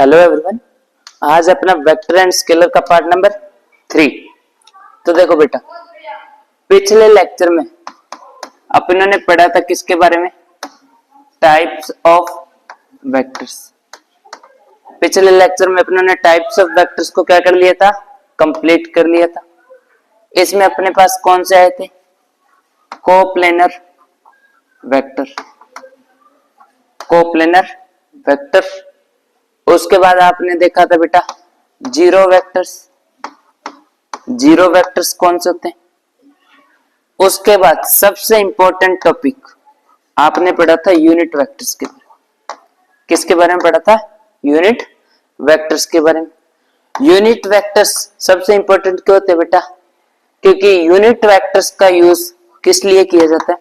Hello everyone, आज अपना vector and scalar का पार्ट नंबर 3। तो देखो बेटा, पिछले लेक्चर में अपन ने पढ़ा था किसके बारे में? Types of vectors. पिछले लेक्चर में अपन ने टाइप्स ऑफ वेक्टर्स को क्या कर लिया था? कंप्लीट कर लिया था। इसमें अपने पास कौन से आए थे? Coplanar vector, coplanar vector. उसके बाद आपने देखा था बेटा जीरो वेक्टर्स। जीरो वेक्टर्स कौन से होते हैं? उसके बाद सबसे इंपॉर्टेंट टॉपिक आपने पढ़ा था यूनिट वेक्टर्स के बारे में। किसके बारे में पढ़ा था? यूनिट वेक्टर्स के बारे में। यूनिट वेक्टर्स सबसे इंपॉर्टेंट क्यों होते हैं बेटा? क्योंकि यूनिट वेक्टर्स का यूज किस लिए किया जाता है?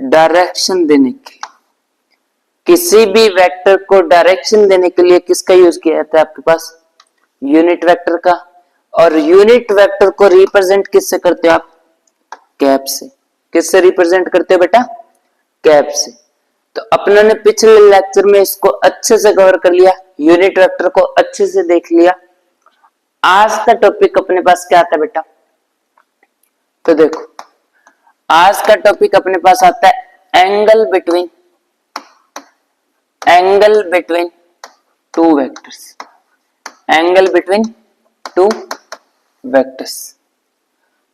डायरेक्शन देने के लिए। किसी भी वेक्टर को डायरेक्शन देने के लिए किसका यूज किया जाता है आपके पास? यूनिट वेक्टर का। और यूनिट वेक्टर को रिप्रेजेंट किससे करते हो आप? कैप से। किससे रिप्रेजेंट करते हो बेटा? कैप से। तो अपनों ने पिछले लेक्चर में इसको अच्छे से कवर कर लिया, यूनिट वेक्टर को अच्छे से देख लिया। आज का टॉपिक अपने पास क्या आता है बेटा? तो देखो, आज का टॉपिक अपने पास आता है angle between two vectors. Angle between two vectors.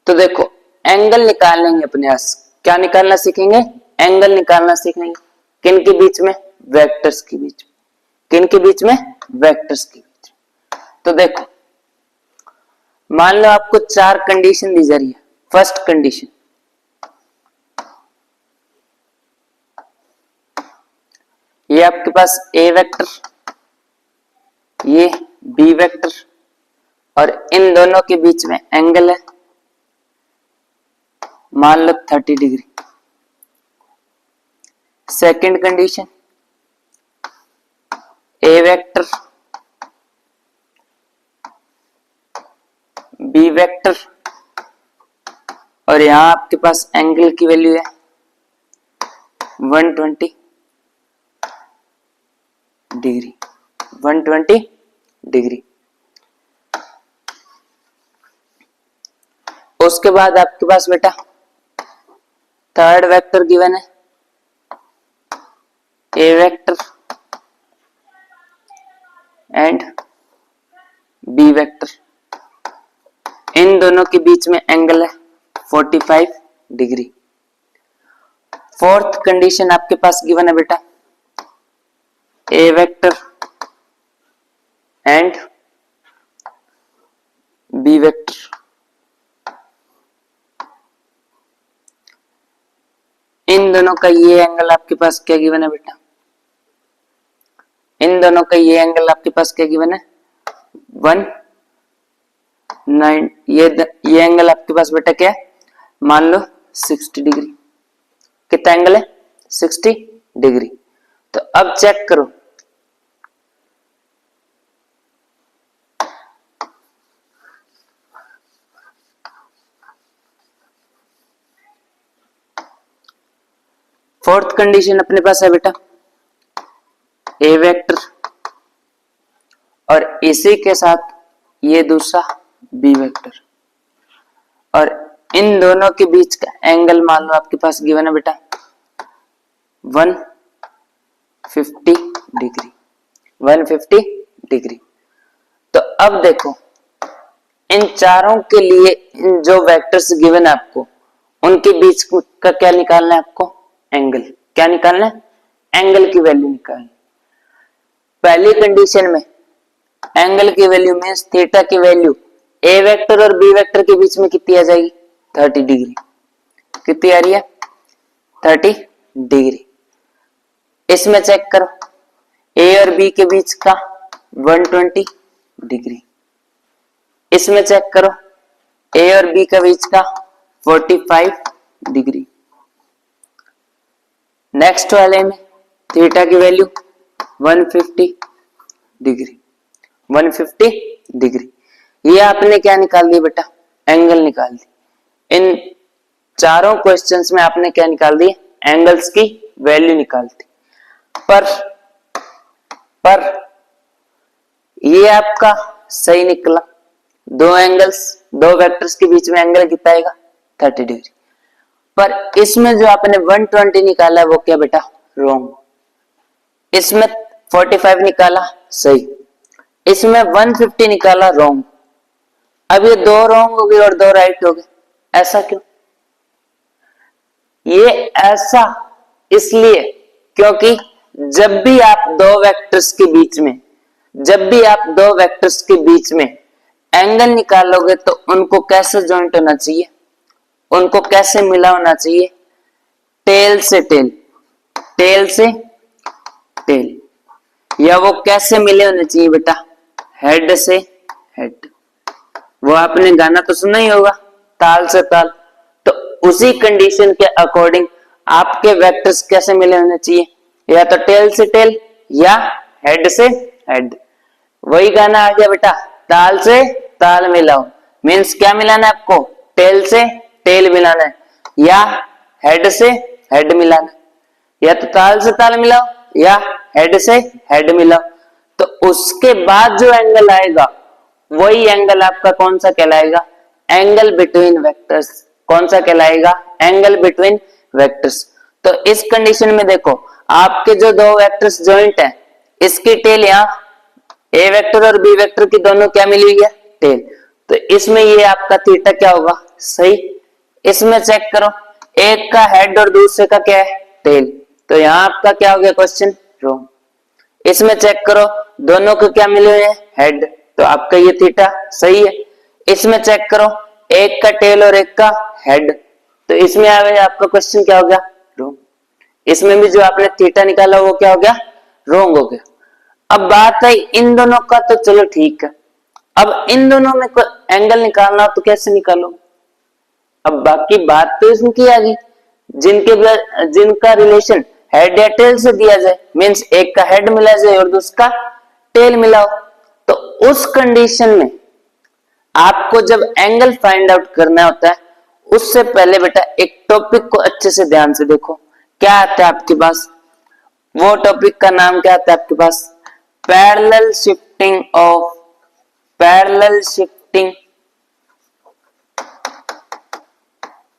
तो देखो, एंगल निकाल लेंगे अपने पास। क्या निकालना सीखेंगे? एंगल निकालना सीखेंगे। किन के बीच में? वेक्टर्स के बीच में। किन के बीच में? वेक्टर्स के बीच में। तो देखो, मान लो आपको चार कंडीशन दी जा रही है। फर्स्ट कंडीशन, ये आपके पास ए वेक्टर, ये बी वेक्टर, और इन दोनों के बीच में एंगल है, मान लो 30 डिग्री। सेकंड कंडीशन, ए वेक्टर, बी वेक्टर, और यहां आपके पास एंगल की वैल्यू है 120 डिग्री। 120 डिग्री। उसके बाद आपके पास बेटा थर्ड वेक्टर गिवन है, ए वेक्टर एंड बी वेक्टर। इन दोनों के बीच में एंगल है 45 डिग्री। फोर्थ कंडीशन आपके पास गिवन है बेटा, ए वेक्टर एंड बी वेक्टर। इन दोनों का ये एंगल आपके पास क्या गिवन है बेटा? इन दोनों का ये एंगल आपके पास क्या गिवन है? 190। ये एंगल आपके पास बेटा क्या है? मान लो 60 डिग्री। कितना एंगल है? 60 डिग्री। तो अब चेक करो, फोर्थ कंडीशन अपने पास है बेटा ए वेक्टर, और इसी के साथ ये दूसरा बी वेक्टर, और इन दोनों के बीच का एंगल मान लो आपके पास गिवन है बेटा 150 डिग्री। 150 डिग्री। तो अब देखो, इन चारों के लिए इन जो वेक्टर्स गिवन है आपको, उनके बीच का क्या निकालना है आपको? एंगल। क्या निकालना है? एंगल की वैल्यू निकालनी। पहली कंडीशन में एंगल की वैल्यू मींस थीटा की वैल्यू ए वेक्टर और बी वेक्टर के बीच में कितनी आ जाएगी? 30 डिग्री। कितनी आ रही है? 30 डिग्री। इसमें चेक करो, ए और बी के बीच का 120 डिग्री। इसमें चेक करो, ए और बी के बीच का 45 डिग्री। नेक्स्ट वाले में थीटा की वैल्यू 150 डिग्री। 150 डिग्री। ये आपने क्या निकाल दिया बेटा? एंगल निकाल दी। इन चारों क्वेश्चंस में आपने क्या निकाल दिए? एंगल्स की वैल्यू निकाल दी। पर पर ये आपका सही निकला। दो वेक्टर्स के बीच में एंगल कितना आएगा 30 डिग्री। पर इसमें जो आपने 120 निकाला है वो क्या बेटा रॉन्ग। इसमें 45 निकाला सही, इसमें 150 निकाला रॉन्ग। अब ये दो रॉन्ग हो गए और दो राइट हो गए, ऐसा क्यों? ये ऐसा इसलिए क्योंकि जब भी आप दो वेक्टर्स के बीच में एंगल निकालोगे तो उनको कैसे जॉइंट होना चाहिए, उनको कैसे मिला होना चाहिए, टेल से टेल, या वो कैसे मिले होने चाहिए बेटा, हेड से हेड। वो आपने गाना तो सुना ही होगा, ताल से ताल। तो उसी कंडीशन के अकॉर्डिंग आपके वेक्टर्स कैसे मिले होने चाहिए, या तो टेल से टेल या हेड से हेड। वही गाना आ गया बेटा, ताल से ताल मिलाओ। मीन्स क्या मिलाना है आपको, टेल से टेल मिलाना है या हेड से हेड मिलाना है, या तो ताल से ताल मिलाओ या हेड से हेड मिलाओ। तो उसके बाद जो एंगल आएगा वही एंगल आपका कौन सा कहलाएगा, एंगल बिटवीन वेक्टर्स। कौन सा कहलाएगा, एंगल बिटवीन वेक्टर्स। तो इस कंडीशन में देखो, आपके जो दो वेक्टर्स जॉइंट है, इसकी टेल यहाँ ए वेक्टर और बी वेक्टर की दोनों क्या मिली हुई है, टेल। तो इसमें ये आपका थीटा क्या होगा, सही। इसमें चेक करो, एक का हेड और दूसरे का क्या है, टेल। तो यहाँ आपका क्या हो गया क्वेश्चन, रॉन्ग। इसमें चेक करो, दोनों को क्या मिले हुए हैं, हेड, तो आपका ये थीटा सही है। इसमें चेक करो, एक का टेल और एक का हेड, तो इसमें आ गया आपका क्वेश्चन क्या हो गया, रॉन्ग। इसमें भी जो आपने थीटा निकाला वो क्या हो गया, रॉन्ग हो गया। अब बात है इन दोनों का, तो चलो ठीक है। अब इन दोनों में कोई एंगल निकालना हो तो कैसे निकालो। अब बाकी बात तो इसमें की आ गई, जिनका रिलेशन हेड या टेल से दिया जाए, मीन्स एक का हेड मिला जाए और दूसरा टेल मिलाओ। तो उस कंडीशन में आपको जब एंगल फाइंड आउट करना होता है, उससे पहले बेटा एक टॉपिक को अच्छे से ध्यान से देखो। क्या आता है आपके पास, वो टॉपिक का नाम क्या आता है आपके पास, parallel shifting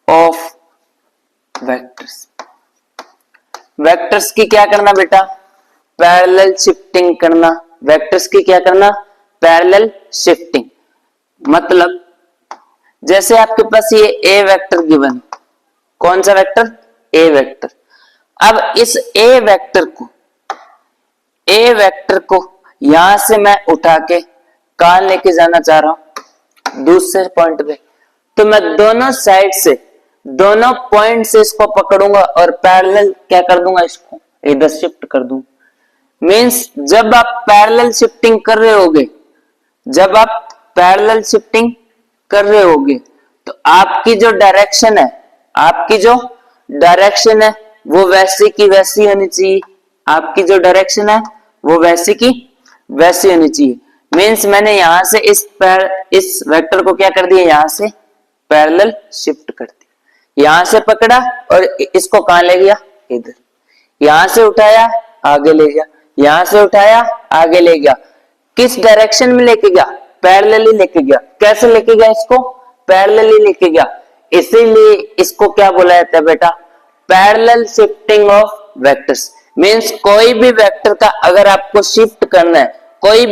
of vectors. Vectors की क्या करना बेटा, पैरेलल शिफ्टिंग करना। वेक्टर्स की क्या करना, पैरेलल शिफ्टिंग। मतलब जैसे आपके पास ये ए वेक्टर गिवन, कौन सा वेक्टर, ए वेक्टर। अब इस ए वेक्टर को यहां से मैं उठा के कहां लेके जाना चाह रहा हूं, दूसरे पॉइंट पे। तो मैं दोनों साइड से, दोनों पॉइंट से इसको पकड़ूंगा और पैरेलल क्या कर दूंगा, इसको इधर शिफ्ट कर दूंगा। मींस जब आप पैरेलल शिफ्टिंग कर रहे होगे, तो आपकी जो डायरेक्शन है वो वैसी की वैसी होनी चाहिए। आपकी जो डायरेक्शन है वो वैसी की वैसी होनी चाहिए। मींस मैंने यहां से इस वेक्टर को क्या कर दिया, यहां से पैरेलल शिफ्ट कर दिया। यहां से पकड़ा और इसको कहां ले गया, इधर। यहां से उठाया आगे ले गया, यहां से उठाया आगे ले गया। किस डायरेक्शन में लेके गया, पैरेलली लेके गया। कैसे लेके गया, इसको पैरेलली लेके गया। इसीलिए इसको क्या बोला जाता है बेटा, parallel shifting of vectors. Means कोई भी वेक्टर का अगर आपको शिफ्ट करना है, कोई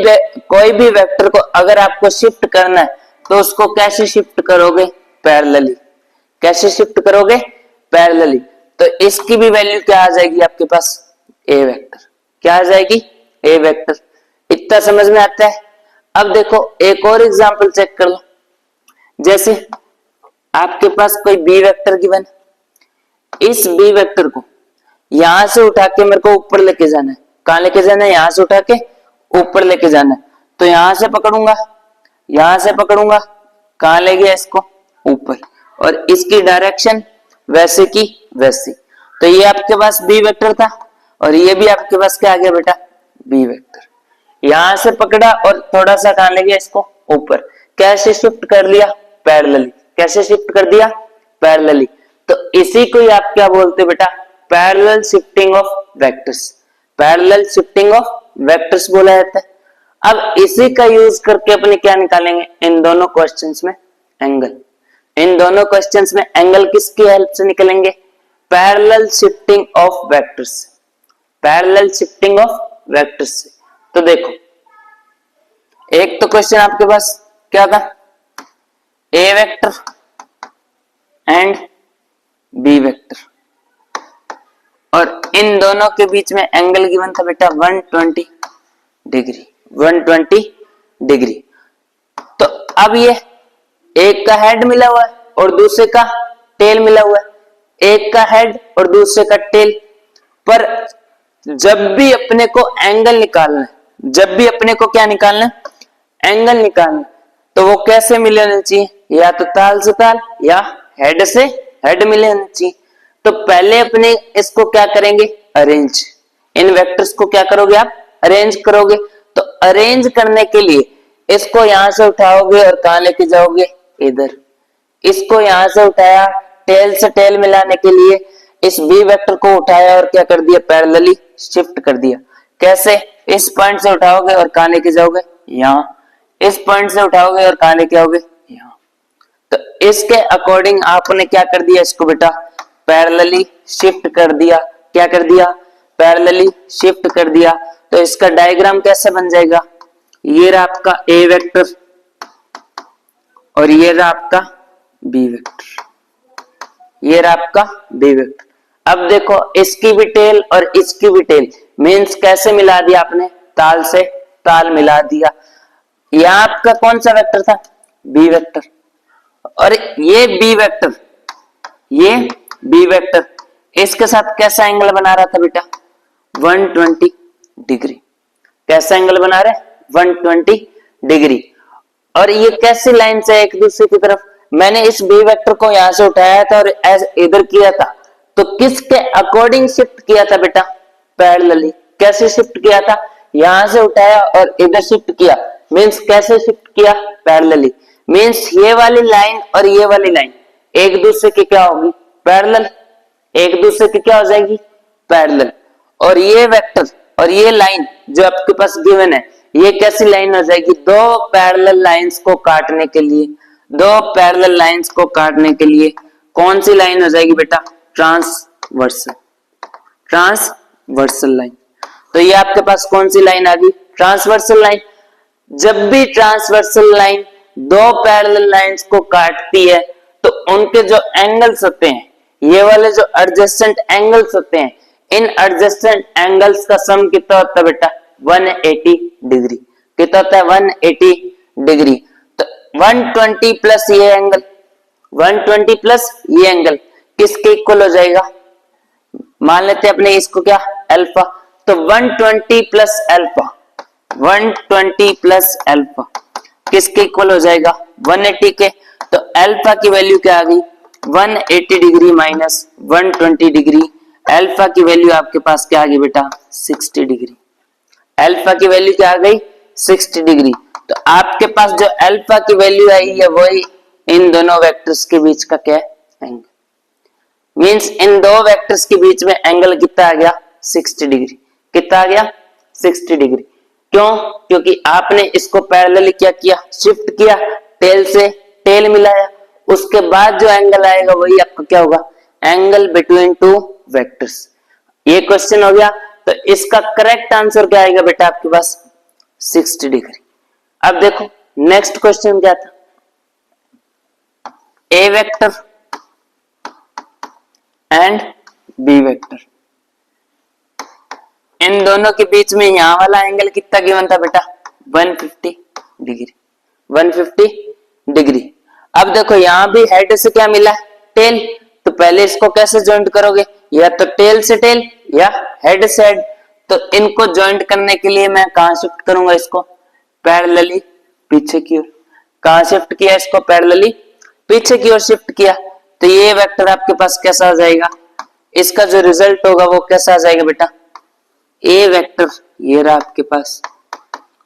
भी वेक्टर को अगर आपको शिफ्ट करना है, तो उसको कैसे शिफ्ट करोगे, पैरेलली। कैसे शिफ्ट करोगे, पैरेलली। तो इसकी भी वैल्यू क्या आ जाएगी आपके पास, ए वेक्टर। क्या आ जाएगी, ए वेक्टर। इतना समझ में आता है। अब देखो एक और एग्जांपल चेक कर लो। जैसे आपके पास कोई बी वेक्टर गिवन, इस बी वेक्टर को यहां से उठा के मेरे को ऊपर लेके जाना है। कहां लेके जाना है, यहां से उठा के ऊपर लेके जाना है। तो यहां से पकड़ूंगा, कहां ले गया, इसको ऊपर। और इसकी डायरेक्शन वैसे की वैसी। तो ये आपके पास बी वेक्टर था और ये भी आपके पास क्या आ गया बेटा, बी वेक्टर। यहां से पकड़ा और थोड़ा सा कहां ले गया, इसको ऊपर। कैसे शिफ्ट कर लिया, पैरेलली। कैसे शिफ्ट कर दिया, पैरेलली। तो इसी को ही आप क्या बोलते हो बेटा, parallel shifting of vectors. Parallel shifting of vectors बोला जाता है। अब इसी का यूज करके अपने क्या निकालेंगे, इन दोनों क्वेश्चंस में एंगल। इन दोनों क्वेश्चंस में एंगल किसकी हेल्प से निकलेंगे, parallel shifting of vectors, parallel shifting of vectors से। तो देखो एक तो क्वेश्चन आपके पास क्या था, ए वेक्टर एंड बी वेक्टर, और इन दोनों के बीच में एंगल गिवन था बेटा 120 डिग्री, 120 डिग्री। तो अब ये एक का हेड मिला हुआ है और दूसरे का टेल मिला हुआ है, एक का हेड और दूसरे का टेल, पर जब भी अपने को एंगल निकालना है, जब भी अपने को क्या निकालना है, एंगल निकालना, तो वो कैसे मिले होने चाहिए, या तो ताल से ताल या हेड से हेड मिले होने चाहिए। तो पहले अपने इसको क्या करेंगे, अरेंज, इन वेक्टर्स को क्या करोगे आप, अरेंज करोगे। तो अरेंज करने के लिए इसको यहां से उठाओगे और कहां लेके जाओगे, इधर। इसको यहां से उठाया, टेल से टेल मिलाने के लिए इस बी वेक्टर को उठाया और क्या कर दिया, पैरेलली शिफ्ट कर दिया। कैसे, इस पॉइंट से उठाओगे और कहां लेके जाओगे, यहां। इस पॉइंट से उठाओगे और कहां लेके आओगे, यहां। तो इसके अकॉर्डिंग आपने क्या कर दिया, इसको बेटा पैरेलली शिफ्ट कर दिया। क्या कर दिया, पैरेलली शिफ्ट कर दिया। तो इसका डायग्राम कैसे बन जाएगा, ये रहा आपका ए वेक्टर और ये रहा आपका बी वेक्टर, ये रहा आपका बी वेक्टर। अब देखो इसकी भी टेल और इसकी भी टेल, मीन्स कैसे मिला दिया आपने, ताल से ताल मिला दिया। यहां आपका कौन सा वेक्टर था, बी वेक्टर, और ये बी वेक्टर, ये बी वेक्टर इसके साथ कैसा एंगल बना रहा था बेटा, 120 डिग्री। कैसा एंगल बना रहे, 120 डिग्री। और ये कैसी लाइन से एक दूसरे की तरफ, मैंने इस बी वेक्टर को यहां से उठाया था और इधर किया था, तो किसके अकॉर्डिंग शिफ्ट किया था बेटा, पैरेलली। कैसे शिफ्ट किया था, यहां से उठाया और इधर शिफ्ट किया, मीन्स कैसे शिफ्ट किया, पैरेलली। मीन्स ये वाली लाइन और ये वाली लाइन एक दूसरे की क्या होगी, पैरेलल, एक दूसरे की क्या हो जाएगी, पैरेलल। और ये वेक्टर और ये लाइन जो आपके पास गिवन है, ये कैसी लाइन हो जाएगी, दो पैरेलल लाइंस को काटने के लिए, दो पैरेलल लाइंस को काटने के लिए कौन सी लाइन हो जाएगी बेटा, ट्रांसवर्सल, ट्रांसवर्सल लाइन। तो ये आपके पास कौन सी लाइन आ गई, ट्रांसवर्सल लाइन। जब भी ट्रांसवर्सल लाइन दो पैरेलल लाइंस को काटती है तो उनके जो एंगल्स होते हैं, ये वाले जो एडजेसेंट एंगल्स होते हैं, इन एडजेसेंट एंगल्स का सम कितना होता है बेटा, 180 डिग्री। कितना होता है, 180 डिग्री। तो 120 प्लस ये एंगल, 120 प्लस ये एंगल किसके इक्वल हो जाएगा, मान लेते हैं अपने इसको क्या, अल्फा। तो 120 प्लस अल्फा, 120 प्लस अल्फा किसके इक्वल हो जाएगा, 180 के। तो अल्फा की वैल्यू क्या आ गई, 180 डिग्री माइनस 120 डिग्री। अल्फा की वैल्यू आपके पास क्या आ गई बेटा, 60 डिग्री। अल्फा की वैल्यू क्या आ गई, 60 डिग्री। तो आपके पास जो अल्फा की वैल्यू आई है वही इन दोनों वेक्टर्स के बीच का क्या है, एंगल। मींस इन दो वेक्टर्स के बीच में एंगल कितना आ गया, 60 डिग्री। कितना आ गया, 60 डिग्री। क्यों, क्योंकि आपने इसको पैरेलली क्या किया, शिफ्ट किया, टेल से टेल मिलाया, उसके बाद जो एंगल आएगा वही आपका क्या होगा, एंगल बिटवीन टू वेक्टर्स। ये क्वेश्चन हो गया। तो इसका करेक्ट आंसर क्या आएगा बेटा आपके पास, 60 डिग्री। अब देखो नेक्स्ट क्वेश्चन क्या था, ए वेक्टर एंड बी वेक्टर, इन दोनों के बीच में यहां वाला एंगल कितना गिवन था बेटा, 150 डिग्री, 150 डिग्री। अब देखो यहां भी हेड से क्या मिला, टेल। तो पहले इसको कैसे ज्वाइंट करोगे, या तो टेल से टेल या हेड से हेड। तो इनको ज्वाइंट करने के लिए मैं कहां शिफ्ट करूंगा इसको, पैरेलली पीछे की ओर। कहां शिफ्ट किया इसको, पैरेलली पीछे की ओर शिफ्ट किया। तो ये वेक्टर आपके पास कैसा आ जाएगा, इसका जो रिजल्ट होगा वो कैसा आ जाएगा बेटा, ए वेक्टर ये रहा आपके पास,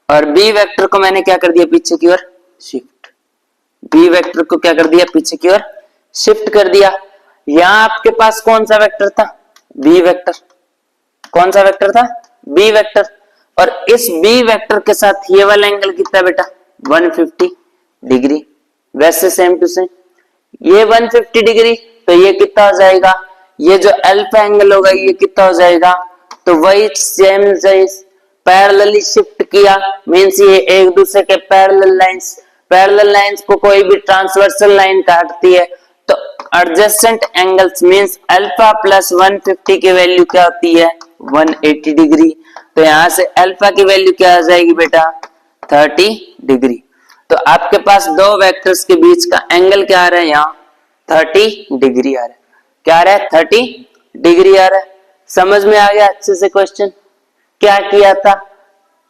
और बी वेक्टर को मैंने क्या कर दिया, पीछे की ओर शिफ्ट। बी वेक्टर को क्या कर दिया, पीछे की ओर शिफ्ट कर दिया। यहां आपके पास कौन सा वेक्टर था, बी वेक्टर। कौन सा वेक्टर था, बी वेक्टर। और इस बी वेक्टर के साथ ये वाला एंगल कितना बेटा 150 डिग्री। वैसे सेम टू सेम ये 150 डिग्री, तो ये कितना हो जाएगा, ये जो अल्फा एंगल होगा ये कितना हो जाएगा, तो वही सेम पैरेलली शिफ्ट किया, मींस ये एक दूसरे के पैरेलल लाइंस को कोई भी ट्रांसवर्सल लाइन काटती है, तो adjacent angles means alpha plus 150 की वैल्यू क्या होती है 180 डिग्री। तो यहां से अल्फा की वैल्यू क्या आ जाएगी बेटा 30 डिग्री। तो आपके पास दो वेक्टर्स के बीच का एंगल क्या आ रहा है यहाँ 30 डिग्री आ रहा है। क्या आ रहा है 30 डिग्री आ रहा है। समझ में आ गया अच्छे से क्वेश्चन। क्या किया था,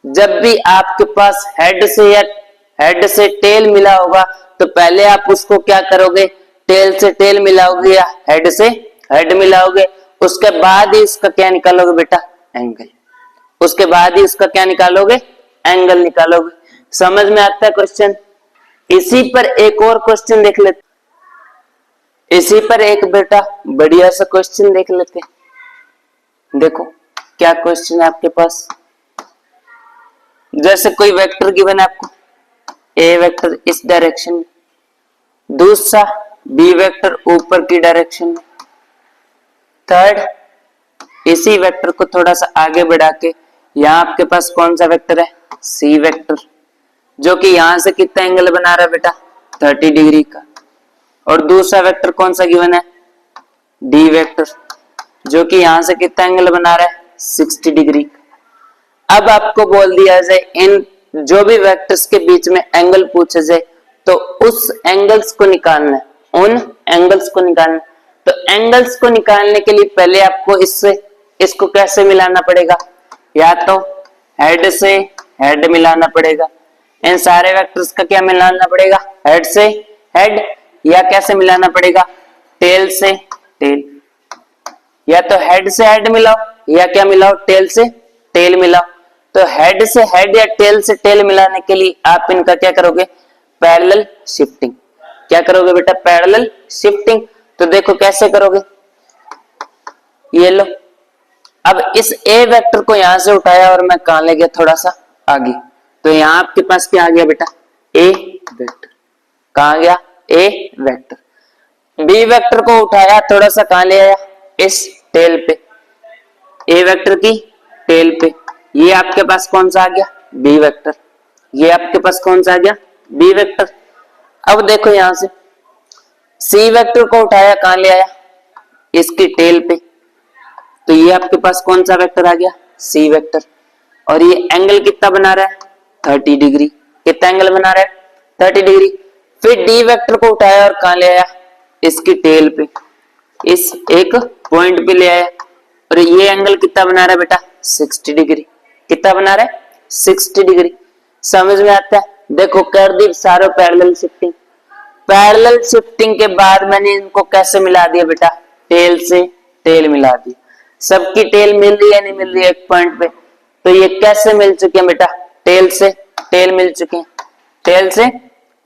जब भी आपके पास हेड से टेल मिला होगा तो पहले आप उसको क्या करोगे, टेल से टेल मिलाओगे या हेड से हेड मिलाओगे, उसके बाद ही उसका क्या निकालोगे बेटा एंगल, उसके बाद ही उसका क्या निकालोगे एंगल निकालोगे। समझ में आता है क्वेश्चन। इसी पर एक और क्वेश्चन देख लेते, इसी पर एक बेटा बढ़िया सा क्वेश्चन देख लेते। देखो क्या क्वेश्चन है आपके पास। जैसे कोई वेक्टर गिवन है आपको, ए वेक्टर इस डायरेक्शन में, दूसरा बी वेक्टर ऊपर की डायरेक्शन में, थर्ड इसी वेक्टर को थोड़ा सा आगे बढ़ा के यहां आपके पास कौन सा वेक्टर है सी वेक्टर, जो कि यहां से कितना एंगल बना रहा है बेटा 30 डिग्री का, और दूसरा वेक्टर कौन सा गिवन है डी वेक्टर, जो कि यहां से कितना एंगल बना रहा है 60 डिग्री का। अब आपको बोल दिया जाए इन जो भी वेक्टर्स के बीच में एंगल पूछा जाए तो उस एंगल्स को निकालना है, उन एंगल्स को निकालना। तो एंगल्स को निकालने के लिए पहले आपको इसको कैसे मिलाना पड़ेगा, या तो हेड से हेड मिलाना पड़ेगा, इन सारे वेक्टर्स का क्या मिलाना पड़ेगा हेड से हेड, या कैसे मिलाना पड़ेगा टेल से टेल, या तो हेड से हेड मिलाओ या क्या मिलाओ टेल से टेल मिलाओ। तो हेड से हेड या टेल से टेल मिलाने के लिए आप इनका क्या करोगे पैरेलल शिफ्टिंग। क्या करोगे बेटा पैरेलल शिफ्टिंग। तो देखो कैसे करोगे, ये लो, अब इस ए वेक्टर को यहां से उठाया और मैं कहां ले गया थोड़ा सा आगे, तो यहां आपके पास क्या आ गया बेटा ए वेक्टर, कहां गया ए वेक्टर। बी वेक्टर को उठाया थोड़ा सा कहां ले आया इस टेल पे, ए वेक्टर की टेल पे, ये आपके पास कौन सा आ गया बी वेक्टर, ये आपके पास कौन सा आ गया बी वेक्टर। अब देखो यहां से सी वेक्टर को उठाया कहां ले आया इसकी टेल पे, तो ये आपके पास कौन सा वेक्टर आ गया सी वेक्टर, और ये एंगल कितना बना रहा है 30 डिग्री। कितना एंगल बना रहा है 30 डिग्री। फिर डी वेक्टर को उठाया और कहां ले आया इसकी टेल पे, इस एक पॉइंट पे ले आया, और ये एंगल कितना बना रहा है बेटा 60 डिग्री। कितना बना रहा है 60 डिग्री। समझ में आता है। देखो कर दी सारो पैरेलल शिफ्टिंग। पैरेलल शिफ्टिंग के बाद मैंने इनको कैसे मिला दिया बेटा टेल से टेल मिला दी। सबकी टेल मिल रही है नहीं मिल रही है एक पॉइंट पे, तो ये कैसे मिल चुके हैं बेटा टेल से टेल मिल चुके हैं, टेल से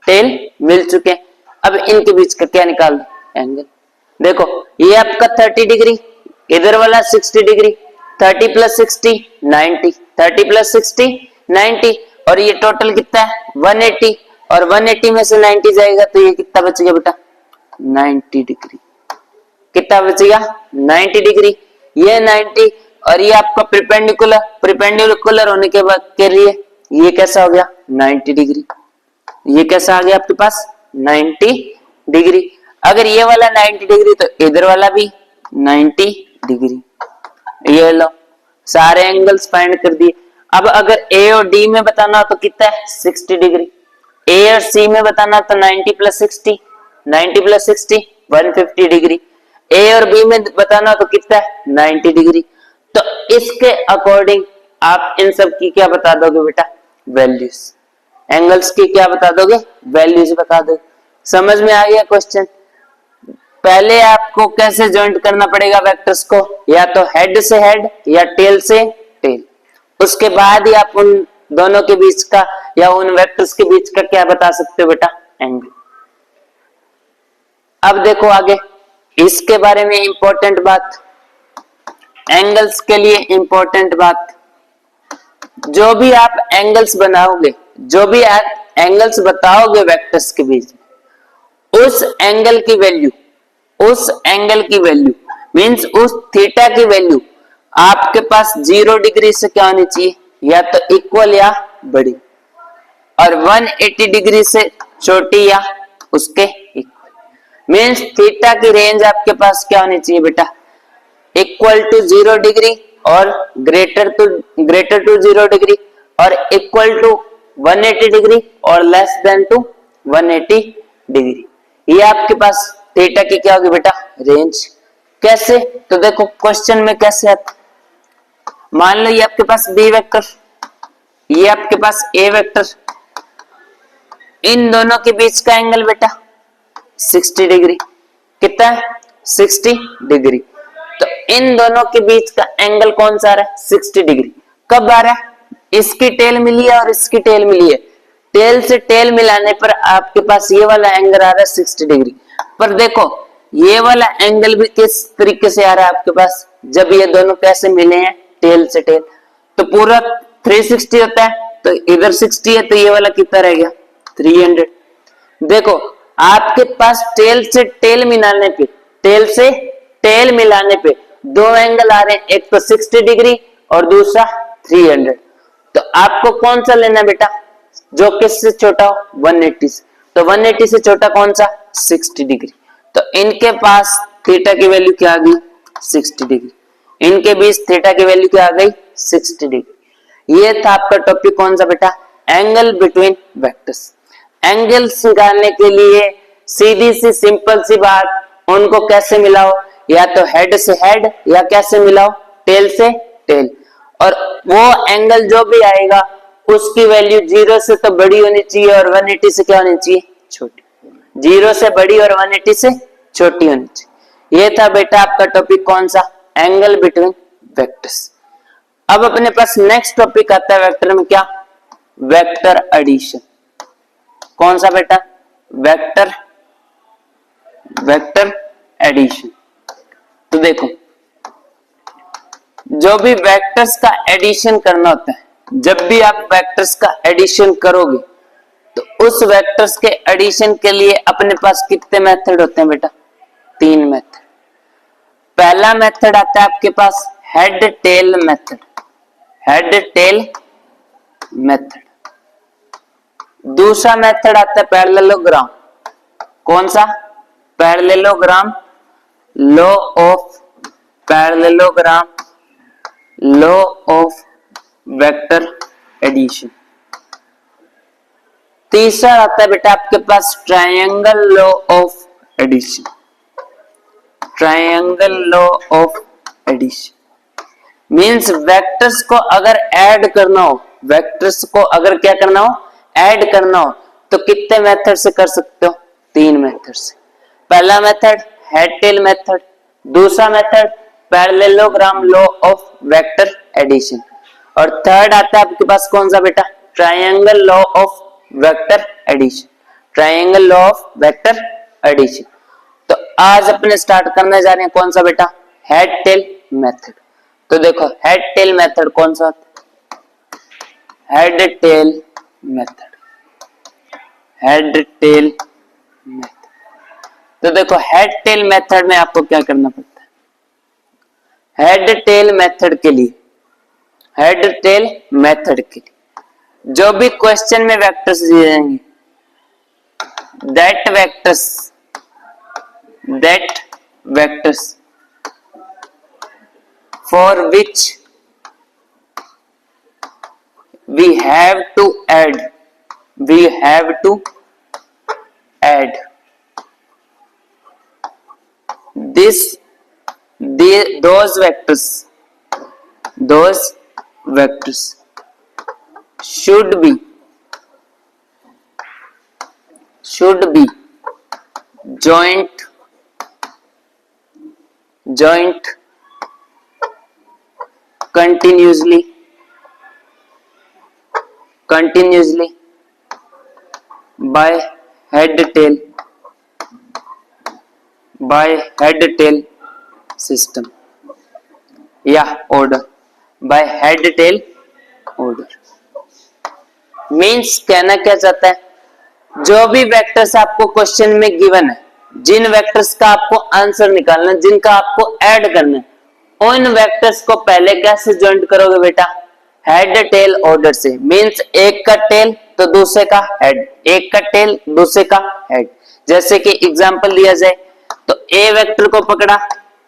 टेल मिल चुके हैं। अब इनके बीच का क्या निकाल दो एंगल। देखो ये आपका 30 डिग्री, इधर वाला 60 डिग्री, 30 प्लस 60 90, 30 प्लस 60 90, और ये टोटल कितना है 180, और 180 में से 90 जाएगा तो ये कितना बचेगा बेटा 90 डिग्री। कितना बचेगा 90 डिग्री। ये 90 और ये आपका प्रिपेंडिकुलर होने के बाद के लिए ये कैसा हो गया 90 डिग्री। ये कैसा आ गया आपके पास 90 डिग्री। अगर ये वाला 90 डिग्री तो इधर वाला भी 90 डिग्री। ये लो सारे एंगल्स फाइंड कर दिए। अब अगर ए और डी में बताना हो तो कितना है 60 डिग्री, ए और सी में बताना तो 90 प्लस 60, 90 प्लस 60 150 डिग्री, ए और बी में बताना तो कितना है 90 डिग्री। तो इसके अकॉर्डिंग आप इन सब की क्या बता दोगे बेटा वैल्यूज, एंगल्स की क्या बता दोगे वैल्यूज बता दोगे। समझ में आ गया क्वेश्चन। पहले आपको कैसे ज्वाइंट करना पड़ेगा वेक्टर्स को, या तो हेड से हेड या टेल से टेल, उसके बाद ही आप उन दोनों के बीच का या उन वेक्टर्स के बीच का क्या बता सकते हो बेटा एंगल। अब देखो आगे इसके बारे में इंपॉर्टेंट बात, एंगल्स के लिए इंपॉर्टेंट बात जो भी आप एंगल्स बनाओगे, जो भी आप एंगल्स बताओगे वेक्टर्स के बीच में, उस एंगल की वैल्यू मींस उस थीटा की वैल्यू आपके पास 0 डिग्री से क्या होनी चाहिए, या तो इक्वल या बड़ी, और 180 डिग्री से छोटी या उसके इक्वल। मींस थीटा की रेंज आपके पास क्या होनी चाहिए बेटा, इक्वल टू 0 डिग्री और ग्रेटर टू 0 डिग्री, और इक्वल टू 180 डिग्री और लेस देन टू 180 डिग्री। ये आपके पास थीटा की क्या होगी बेटा, रेंज। कैसे, तो देखो क्वेश्चन में कैसे आता, मान लो ये आपके पास बी वेक्टर, ये आपके पास ए वेक्टर, इन दोनों के बीच का एंगल बेटा 60 डिग्री, कितना है 60 डिग्री। तो इन दोनों के बीच का एंगल कौन सा आ रहा है, 60 डिग्री। कब आ रहा है, इसकी टेल मिली है और इसकी टेल मिली है, टेल से टेल मिलाने पर आपके पास ये वाला एंगल आ रहा है 60 डिग्री। पर देखो ये वाला एंगल भी किस तरीके से आ रहा है आपके पास, जब ये दोनों कैसे मिले हैं, टेल से टेल, तो पूरा 360 होता है, तो इधर 60 है तो ये वाला कितना रह गया 300। देखो आपके पास टेल से टेल मिलाने पे, टेल से टेल मिलाने पे दो एंगल आ रहे हैं, एक तो 60 डिग्री और दूसरा 300। तो आपको कौन सा लेना बेटा, जो किससे छोटा हो, 180 से। तो 180 से छोटा कौन सा, 60 डिग्री। तो इनके पास थीटा की वैल्यू क्या आ गई, 60 डिग्री। इनके बीच थीटा की वैल्यू क्या आ गई, 60 डिग्री। ये था आपका टॉपिक कौन सा बेटा, एंगल बिटवीन वेक्टर्स। एंगल्स निकालने के लिए सीधी सी सिंपल सी बात, उनको कैसे मिलाओ, या तो हेड से हेड या कैसे मिलाओ, टेल से टेल, और वो एंगल जो भी आएगा उसकी वैल्यू 0 से तो बड़ी होनी चाहिए और 180 से क्या होनी चाहिए, छोटी। 0 से बड़ी और 180 से छोटी होनी चाहिए। ये था बेटा आपका टॉपिक कौन सा, एंगल बिटवीन वेक्टर्स। अब अपने पास नेक्स्ट टॉपिक आता है वेक्टर में, क्या, वेक्टर एडिशन। कौन सा बेटा, वेक्टर एडिशन। तो देखो जो भी वेक्टर्स का एडिशन करना होता है, जब भी आप वेक्टर्स का एडिशन करोगे तो उस वेक्टर्स के एडिशन के लिए अपने पास कितने मेथड होते हैं बेटा, 3 मेथड। पहला मेथड आता है आपके पास head tail method, head tail method. दूसरा मेथड आता है पैरेललोग्राम। कौन सा, parallelogram, law of parallelogram, law of vector addition. तीसरा आता है बेटा आपके पास triangle law of addition, triangle law of addition. Means vectors को अगर ऐड करना हो, वेक्टर्स को अगर क्या करना हो, ऐड करना हो, तो कितने मेथड से कर सकते हो, 3 मेथड से। पहला मेथड हेड टेल मेथड, दूसरा method parallelogram law of vector addition, और थर्ड आता है आपके पास कौन सा बेटा, triangle law of vector addition, triangle law of vector addition. तो आज अपने स्टार्ट करने जा रहे हैं कौन सा बेटा, हेड टेल मेथड। तो देखो हेड टेल मेथड कौन सा होता है, head tail method, head tail method. तो देखो हेड टेल मेथड में आपको क्या करना पड़ता है, हेड टेल मेथड के लिए, हेड टेल मेथड के लिए जो भी क्वेश्चन में वेक्टर्स दिए जाएंगे, that vectors for which we have to add those vectors should be joint continuously by head tail system या order, by head tail order. Means कहना क्या चाहता है, जो भी वेक्टर्स आपको क्वेश्चन में गिवन है, जिन वेक्टर्स का आपको आंसर निकालना है, जिनका आपको ऐड करना है, उन वेक्टर्स को पहले कैसे ज्वाइंट करोगे बेटा, हेड टेल ऑर्डर से। मीन्स एक का टेल तो दूसरे का हेड, एक का टेल दूसरे का हेड। जैसे कि एग्जांपल दिया जाए तो ए वेक्टर को पकड़ा,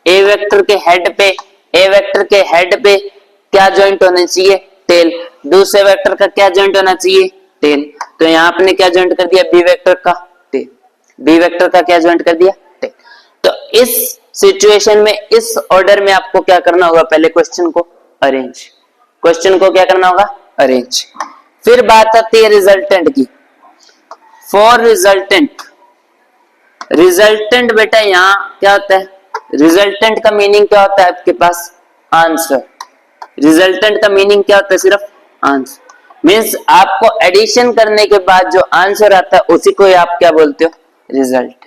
ए वेक्टर के हेड पे, ए वेक्टर के हेड पे क्या ज्वाइंट होना चाहिए, टेल। दूसरे वेक्टर का क्या ज्वाइंट होना चाहिए, टेल। तो यहाँ आपने क्या ज्वाइंट कर दिया, बी वेक्टर का टेल, बी वेक्टर का क्या ज्वाइंट कर दिया, टेल। तो इस सिचुएशन में, इस ऑर्डर में आपको क्या करना होगा, पहले क्वेश्चन को अरेंज, क्वेश्चन को क्या करना होगा, अरेंज। फिर बात आती है रिजल्टेंट की। फॉर रिजल्टेंट, रिजल्टेंट बेटा यहां क्या होता है, रिजल्टेंट का मीनिंग क्या होता है आपके पास, आंसर। रिजल्टेंट का मीनिंग क्या होता है, सिर्फ आंसर। मींस आपको एडिशन करने के बाद जो आंसर आता है उसी को आप क्या बोलते हो, रिजल्टेंट।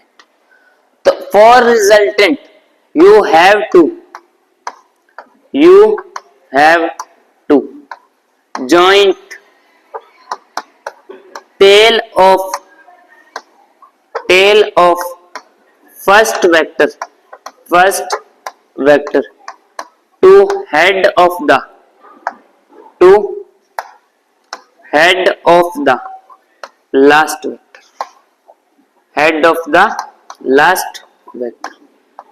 तो for resultant you have to joint tail of first vector to head of the last vector.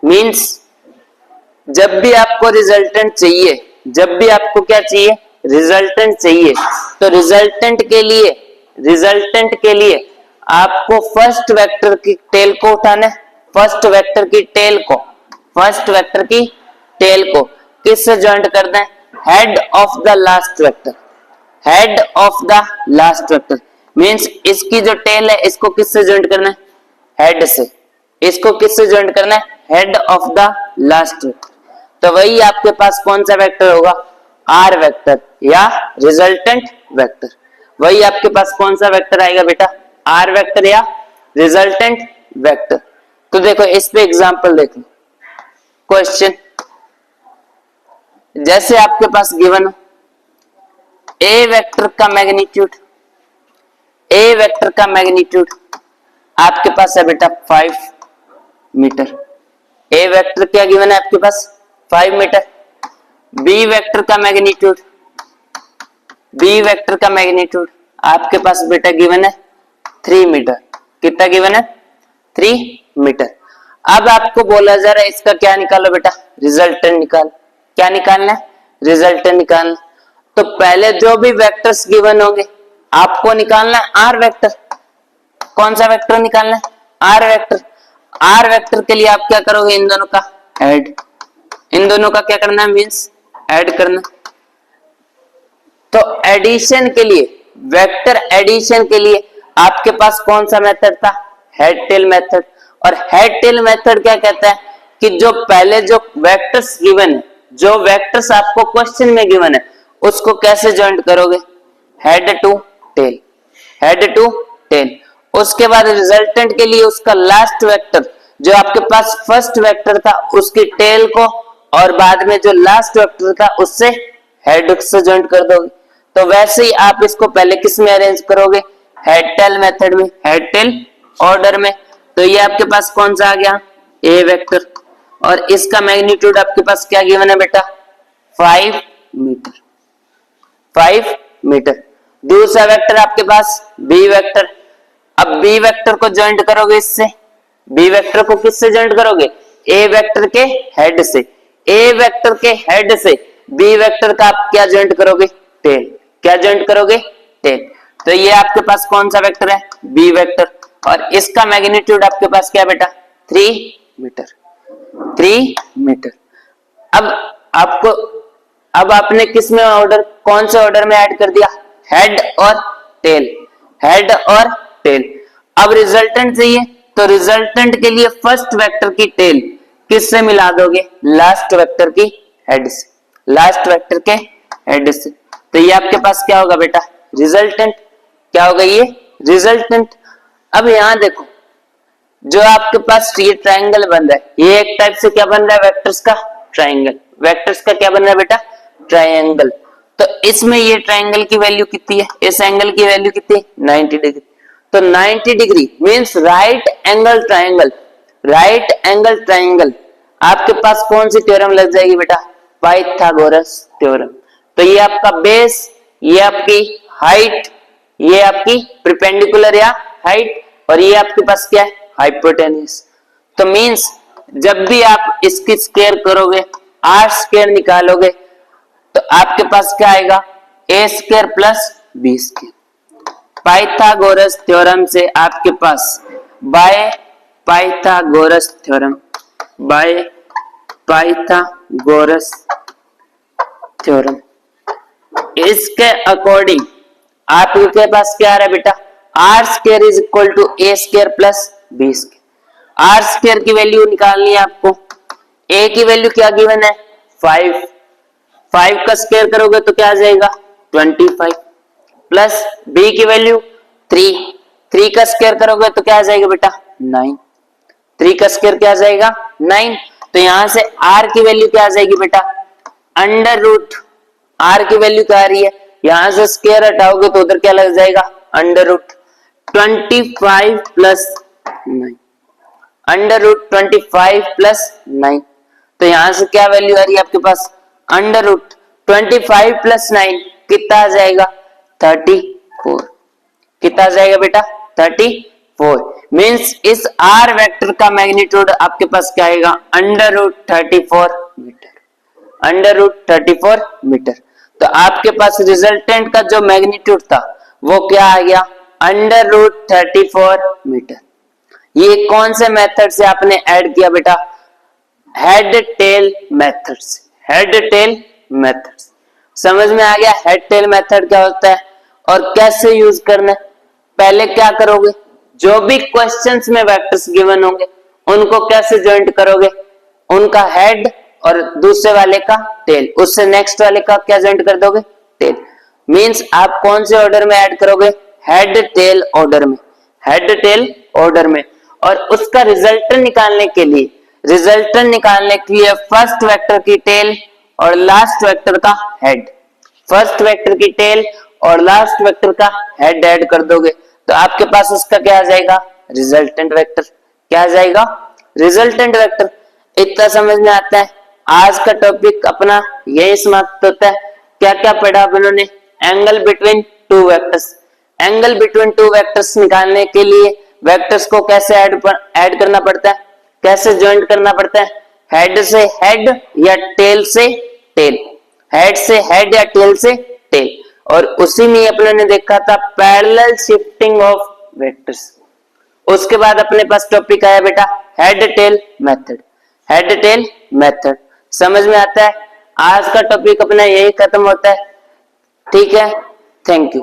Means जब भी आपको रिजल्टेंट चाहिए, जब भी आपको क्या चाहिए, रिजल्टेंट चाहिए, तो रिजल्टेंट के लिए आपको फर्स्ट वेक्टर की टेल को उठाना है। फर्स्ट वेक्टर की टेल को किससे ज्वाइंट करना है, head of the last vector. Means इसकी जो टेल है इसको किससे ज्वाइंट करना है, हेड से। इसको किससे ज्वाइंट करना है, head of the last vector. तो वही आपके पास कौन सा वेक्टर होगा, आर वेक्टर या रिजल्टेंट वेक्टर। वही आपके पास कौन सा वेक्टर आएगा बेटा, आर वेक्टर या रिजल्टेंट वेक्टर। तो देखो इस पे एग्जांपल देख लो। क्वेश्चन जैसे आपके पास गिवन ए वेक्टर का मैग्नीट्यूड आपके पास है बेटा 5 मीटर। ए वेक्टर क्या गिवन है आपके पास, 5 मीटर। बी वेक्टर का मैग्नीट्यूड आपके पास बेटा गिवन है 3 मीटर। कितना गिवन है, 3 मीटर। अब आपको बोला जा रहा है इसका क्या निकालो बेटा, रिजल्टेंट निकाल। क्या निकालना है, रिजल्टेंट निकालना। तो पहले जो भी वेक्टर्स गिवन होंगे आपको निकालना है आर वेक्टर। कौन सा वेक्टर निकालना है, आर वेक्टर। आर वेक्टर के लिए आप क्या करोगे, इन दोनों का ऐड, इन दोनों का क्या करना है, मींस ऐड करना। तो एडिशन के लिए, वेक्टर एडिशन के लिए आपके पास कौन सा मेथड था, हेड टेल मेथड। और हेड टेल मेथड क्या कहता है कि जो पहले जो वेक्टर्स गिवन है, जो वेक्टर्स आपको क्वेश्चन में गिवन है, उसको कैसे ज्वाइंट करोगे, हेड टू टेल। उसके बाद रिजल्टेंट के लिए उसका लास्ट वेक्टर, जो आपके पास फर्स्ट वेक्टर था उसकी टेल को, और बाद में जो लास्ट वेक्टर था उससे हेड से ज्वाइंट कर दोगे। तो वैसे ही आप इसको पहले किस में अरेंज करोगे, हेड टेल मेथड में, हेड टेल ऑर्डर में। तो ये आपके पास कौन सा आ गया, ए वेक्टर। और इसका मैग्नीट्यूड आपके पास क्या गिवन है बेटा, 5 मीटर। दूसरा वेक्टर आपके पास बी वेक्टर। अब बी वेक्टर को ज्वाइंट करोगे इससे, बी वेक्टर को किससे ज्वाइंट करोगे, ए वेक्टर के हेड से। ए वेक्टर के हेड से बी वेक्टर का आप क्या ज्वाइंट करोगे, टेल। क्या ज्वाइंट करोगे, टेल। तो ये आपके पास कौन सा वेक्टर है, बी वेक्टर। और इसका मैग्नीट्यूड आपके पास क्या बेटा, 3 मीटर। अब आपने किस में ऑर्डर, कौन से ऑर्डर में ऐड कर दिया, हेड और टेल। अब रिजल्टेंट चाहिए, तो रिजल्टेंट के लिए फर्स्ट वेक्टर की टेल किससे मिला दोगे, लास्ट वेक्टर की हेड से, तो ये आपके पास क्या होगा बेटा, रिजल्टेंट। क्या होगा ये, रिजल्टेंट। अब यहां देखो, जो आपके पास ये ट्रायंगल बन रहा है, ये एक टाइप से क्या बन रहा है, वेक्टर्स का ट्रायंगल। वेक्टर्स का क्या बन रहा है बेटा, ट्रायंगल। तो इसमें ये ट्रायंगल की वैल्यू कितनी है, इस एंगल की वैल्यू कितनी है 90 डिग्री। तो 90 degree means right angle triangle, right angle triangle आपके पास कौन सी थ्योरम लग जाएगी बेटा, पाइथागोरस थ्योरम। तो ये आपका बेस, ये आपकी हाइट, ये आपकी परपेंडिकुलर या हाइट, और ये आपके पास क्या है हाइपोटेन्यूज। तो मींस जब भी आप इसकी स्क्वायर करोगे, आर स्क्वायर निकालोगे, तो आपके पास क्या आएगा A square plus B square. Pythagoras theorem से आपके पास by Pythagoras theorem, by Pythagoras theorem, इसके अकॉर्डिंग आपके पास क्या आ रहा है बेटा, R square is equal to A square plus B square. R square की वैल्यू निकालनी है आपको, ए की वैल्यू क्या गिवन है 5, 5 का स्क्वायर करोगे तो क्या आ जाएगा 25, प्लस बी की वैल्यू 3, 3 का स्क्वायर करोगे तो क्या आ जाएगा बेटा 9, 3 का स्क्वायर क्या आ जाएगा 9। तो यहां से आर की वैल्यू क्या आ जाएगी बेटा अंडर रूट, आर की वैल्यू क्या आ रही है, यहां से स्क्वायर हटाओगे तो उधर क्या लग जाएगा under root 25 plus 9, under root 25 plus 9। तो यहां से क्या वैल्यू आ रही है आपके पास अंडर रूट 25 प्लस 9 कितना आ जाएगा 34, कितना आ जाएगा बेटा 34। मींस इस आर वेक्टर का मैग्नीट्यूड आपके पास क्या आएगा under root 34 metre, under root 34 metre. तो आपके पास रिजल्टेंट का जो मैग्नीट्यूड था वो क्या आ गया अंडर रूट 34 मीटर। ये कौन से मेथड से आपने ऐड किया बेटा, हेड टेल मेथड से, हेड टेल मेथड। समझ में आ गया हेड टेल मेथड क्या होता है और कैसे यूज करना है। पहले क्या करोगे, जो भी क्वेश्चंस में वेक्टर्स गिवन होंगे उनको कैसे ज्वाइंट करोगे, उनका हेड और दूसरे वाले का टेल, उससे नेक्स्ट वाले का क्या ज्वाइंट कर दोगे टेल। मींस आप कौन से ऑर्डर में ऐड करोगे हेड टेल ऑर्डर में, हेड टेल ऑर्डर में। और उसका रिजल्टेंट निकालने के लिए, रिजल्टेंट निकालने के लिए फर्स्ट वेक्टर की टेल और लास्ट वेक्टर का हेड, फर्स्ट वेक्टर की टेल और लास्ट वेक्टर का हेड ऐड कर दोगे तो आपके पास उसका क्या आ जाएगा रिजल्टेंट वेक्टर, क्या आ जाएगा रिजल्टेंट वेक्टर। इतना समझ में आता है। आज का टॉपिक अपना यही समाप्त होता है। क्या क्या पढ़ा आप लोगों ने, angle between two vectors, angle between two vectors निकालने के लिए वेक्टर्स को कैसे ऐड करना पड़ता है, कैसे ज्वाइंट करना पड़ता है, हेड से हेड या टेल से टेल, हेड से हेड या टेल से टेल। और उसी में अपने ने देखा था पैरेलल शिफ्टिंग ऑफ वेक्टर्स। उसके बाद अपने पास टॉपिक आया बेटा head tail method, head tail method. समझ में आता है। आज का टॉपिक अपना यही खत्म होता है। ठीक है, थैंक यू।